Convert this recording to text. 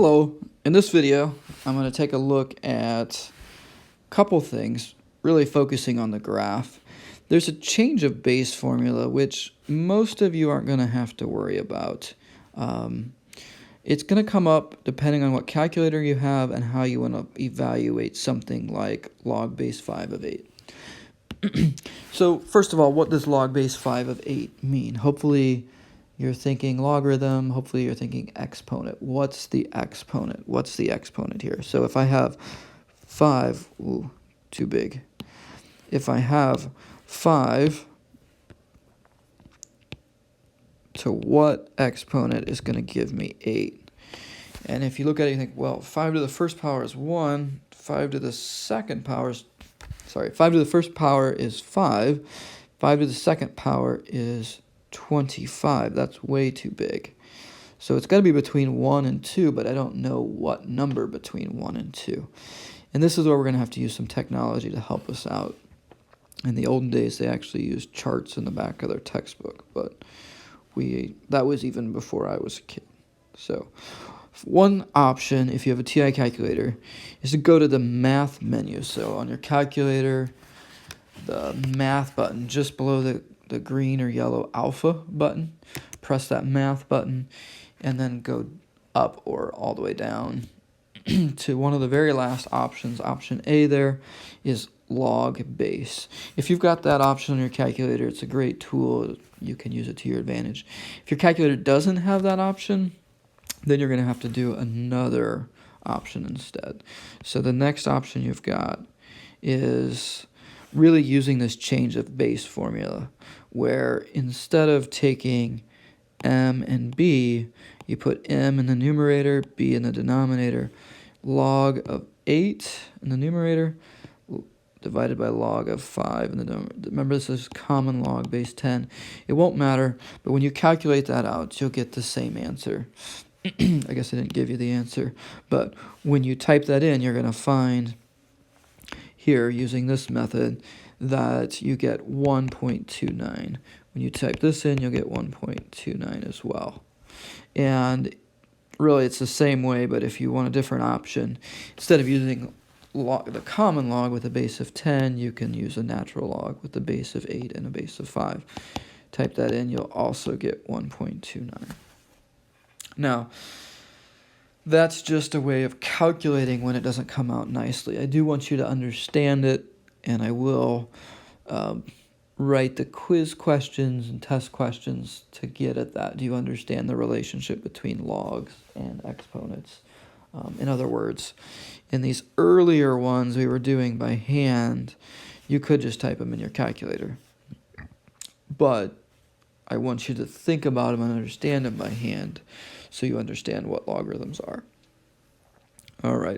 Hello, in this video I'm going to take a look at a couple things, really focusing on the graph. There's a change of base formula which most of you aren't going to have to worry about. It's going to come up depending on what calculator you have and how you want to evaluate something like log base 5 of 8. So first of all, what does log base 5 of 8 mean? Hopefully you're thinking logarithm, hopefully you're thinking exponent. What's the exponent? What's the exponent here? So if I have 5, ooh, too big. If I have 5, to what exponent is going to give me 8? And if you look at it, you think, well, 5 to the first power is 1, 5 to the second power is, 5 to the first power is 5, 5 to the second power is 25. That's way too big. So it's got to be between 1 and 2, but I don't know what number between 1 and 2. And this is where we're going to have to use some technology to help us out. In the olden days, they actually used charts in the back of their textbook, but that was even before I was a kid. So one option, if you have a TI calculator, is to go to the math menu. So on your calculator, the math button just below the green or yellow alpha button, press that math button, and then go up or all the way down to one of the very last options. Option A there is log base. If you've got that option on your calculator, it's a great tool. You can use it to your advantage. If your calculator doesn't have that option, then you're going to have to do another option instead. So the next option you've got is really using this change of base formula, where instead of taking m and b, you put m in the numerator, b in the denominator, log of 8 in the numerator, divided by log of 5 in the denominator. Remember, this is common log base 10. It won't matter, but when you calculate that out, you'll get the same answer. I guess I didn't give you the answer, but when you type that in, you're going to find here, using this method, that you get 1.29. When you type this in, you'll get 1.29 as well. And really, it's the same way, but if you want a different option, instead of using the common log with a base of 10, you can use a natural log with a base of 8 and a base of 5. Type that in, you'll also get 1.29. Now, that's just a way of calculating when it doesn't come out nicely. I do want you to understand it, and I will write the quiz questions and test questions to get at that. Do you understand the relationship between logs and exponents? In other words, in these earlier ones we were doing by hand, you could just type them in your calculator. But I want you to think about them and understand them by hand so you understand what logarithms are. All right.